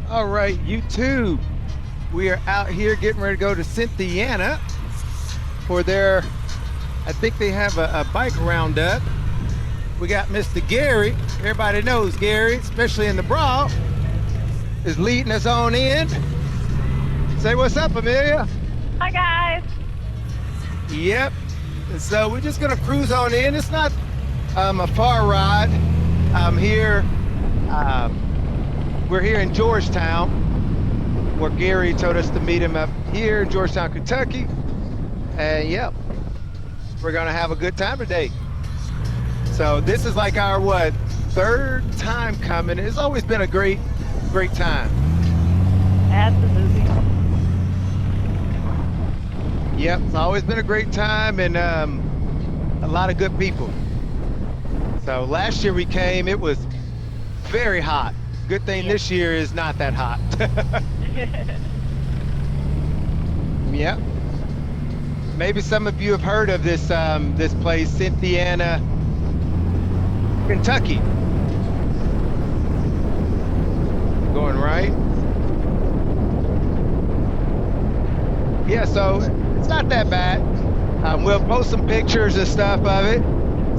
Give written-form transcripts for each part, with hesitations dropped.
All right, YouTube. We are out here getting ready to go to Cynthiana for their, I think they have a bike roundup. We got Mr. Gary. Everybody knows Gary, especially in the bra, is leading us on in. Say what's up, Amelia. Hi, guys. Yep. And so we're just gonna cruise on in. It's not a far ride. Here, we're here in Georgetown, where Gary told us to meet him up here in Georgetown, Kentucky. And yep, we're gonna have a good time today. So this is like our third time coming. It's always been a great time. Absolutely. Yep, it's always been a great time and a lot of good people. So last year we came, it was very hot. Good thing this year is not that hot. Yep. Maybe some of you have heard of this this place, Cynthiana, Kentucky. Going right. Yeah, so it's not that bad. We'll post some pictures and stuff of it.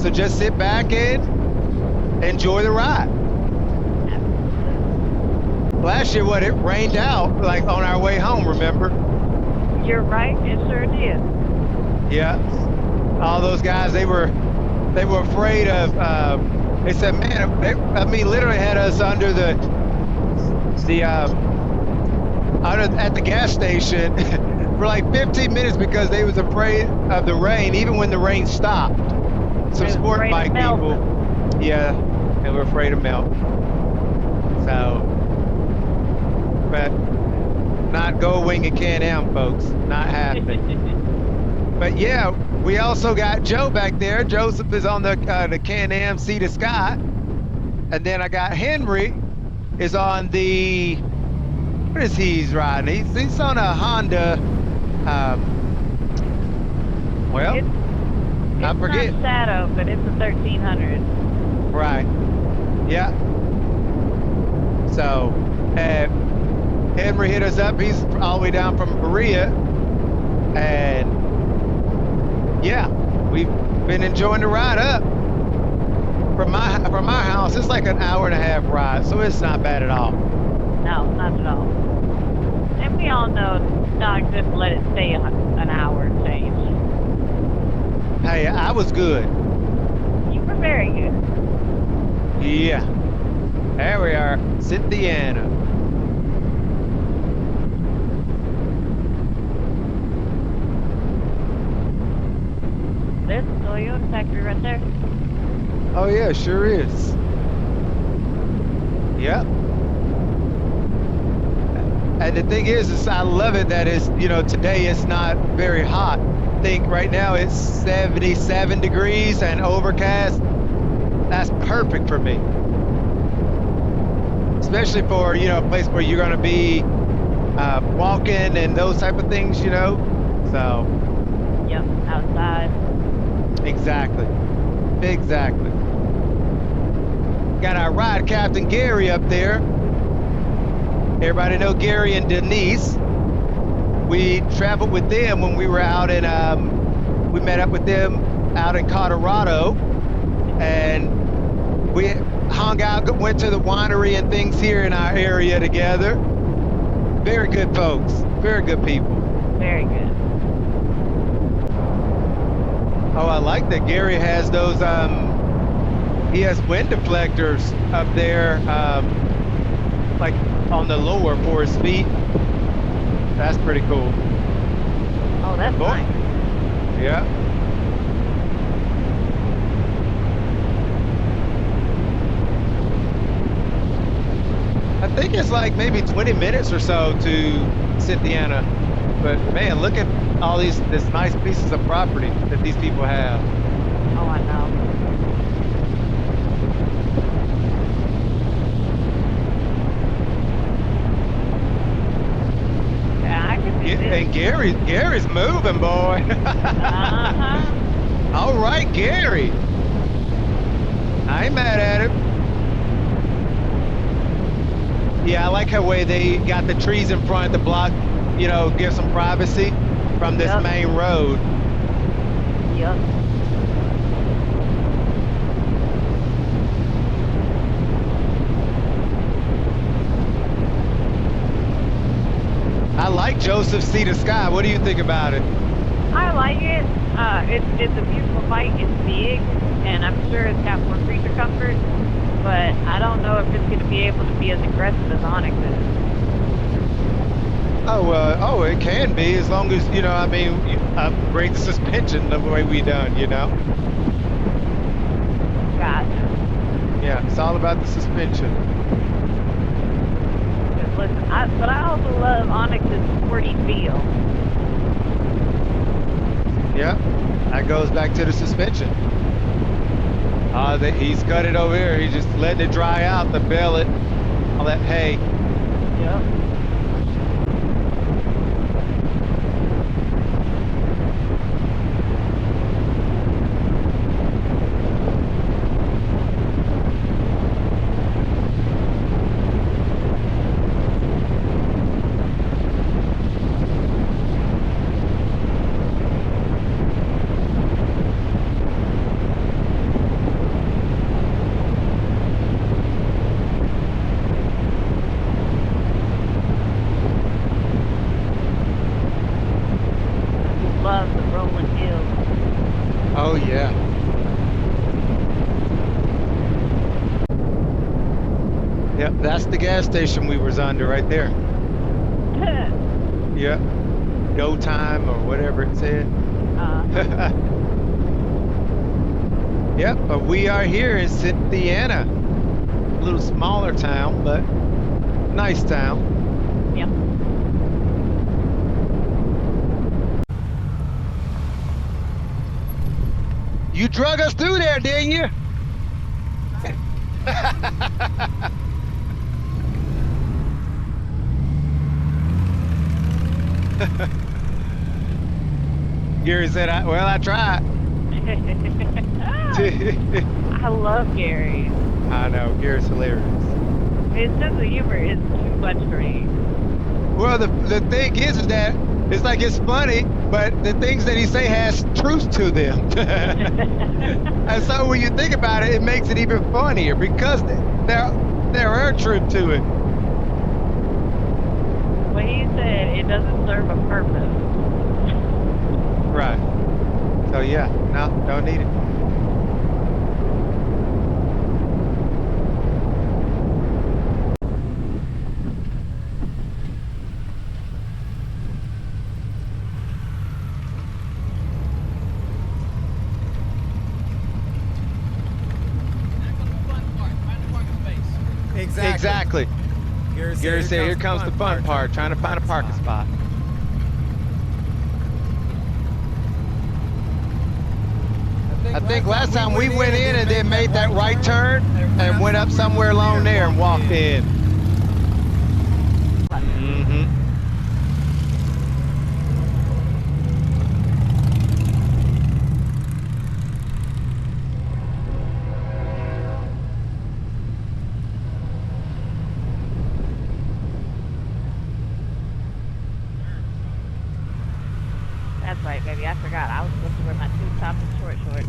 So just sit back and enjoy the ride. Last year, it rained out like on our way home, remember? You're right, it sure did. Yeah. All those guys, they were afraid of, they said, man, they literally had us under at the gas station for like 15 minutes because they was afraid of the rain, even when the rain stopped. Some sport bike people, yeah, they were afraid of melt. So, but not Goldwing and Can-Am, folks, not happening. But yeah, we also got Joe back there. Joseph is on the Can-Am Sea to Sky, and then I got Henry is on the, what is he's riding? He's on a Honda. I forget. It's not Shadow, but it's a 1300. Right. Yeah. So, Henry hit us up. He's all the way down from Korea, and yeah, we've been enjoying the ride up from my house. It's like an hour and a half ride, so it's not bad at all. No, not at all. And we all know not just let it stay an hour and change. Hey, I was good. You were very good. Yeah. There we are, Cynthiana. This Toyota factory right there. Oh yeah, sure is. Yep. And the thing is I love it that it's, today it's not very hot. I think right now it's 77 degrees and overcast. That's perfect for me. Especially for, a place where you're going to be walking and those type of things, So. Yep, outside. Exactly. Got our ride captain Gary up there. Everybody know Gary and Denise. We traveled with them when we were out in, we met up with them out in Colorado, and we hung out, went to the winery and things here in our area together. Very good folks, very good people. Very good. Oh, I like that Gary has those, he has wind deflectors up there, like on the lower for his feet. That's pretty cool. Oh, that's cool. Nice. Yeah. I think it's like maybe 20 minutes or so to Cynthiana. But man, look at all these nice pieces of property that these people have. Oh, I know. Yeah, I can do this. And Gary's moving, boy. Uh-huh. All right, Gary. I ain't mad at him. Yeah, I like how way they got the trees in front to block, you know, give some privacy from this main road. Yep. I like Joseph See the Sky. What do you think about it? I like it. It's a beautiful bike. It's big, and I'm sure it's got more creature comfort. But I don't know if it's going to be able to be as aggressive as Onyx is. Oh, it can be as long as you know. I mean, you upgrade the suspension the way we done. You know. Gotcha. Yeah, it's all about the suspension. Listen, but I also love Onyx's sporty feel. Yeah, that goes back to the suspension. He's cut it over here. He's just letting it dry out, the billet, all that hay. Yep. Love the rolling hills. Oh yeah. Yep, that's the gas station we was under right there. Yep. Go time or whatever it said. Yep, but we are here in Cynthiana. A little smaller town, but nice town. Yep. You drug us through there, didn't you? Gary said, I tried. I love Gary. I know, Gary's hilarious. His sense of humor is too much for me. Well, the thing is that it's like it's funny, but the things that he say has truth to them. And so when you think about it, it makes it even funnier because there are truth to it. Well, he said it doesn't serve a purpose. Right. So yeah, no, don't need it. Exactly. Gary said, here comes the fun part, trying to find a parking spot. I think last time we went in and then made that right turn and went up somewhere along there and walked in. Mm-hmm. That's right, baby. I forgot. I was supposed to wear my tube top and short shorts.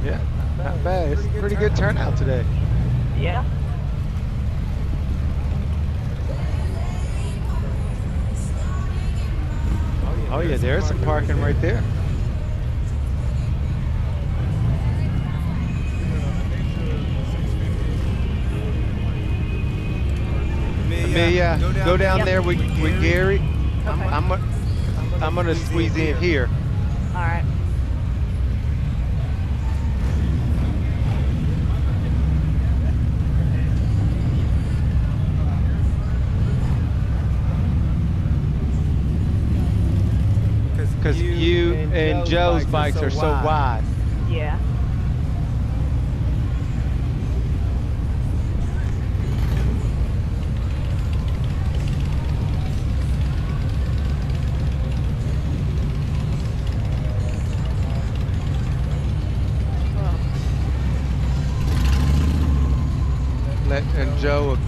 Yeah, not bad. It's a pretty good turnout today. Yeah. Oh yeah, there's some parking right there. Amelia, go down there with Gary. Okay. I'm gonna squeeze in here. All right. because you and Joe's bikes are so wide. Yeah. And Joe will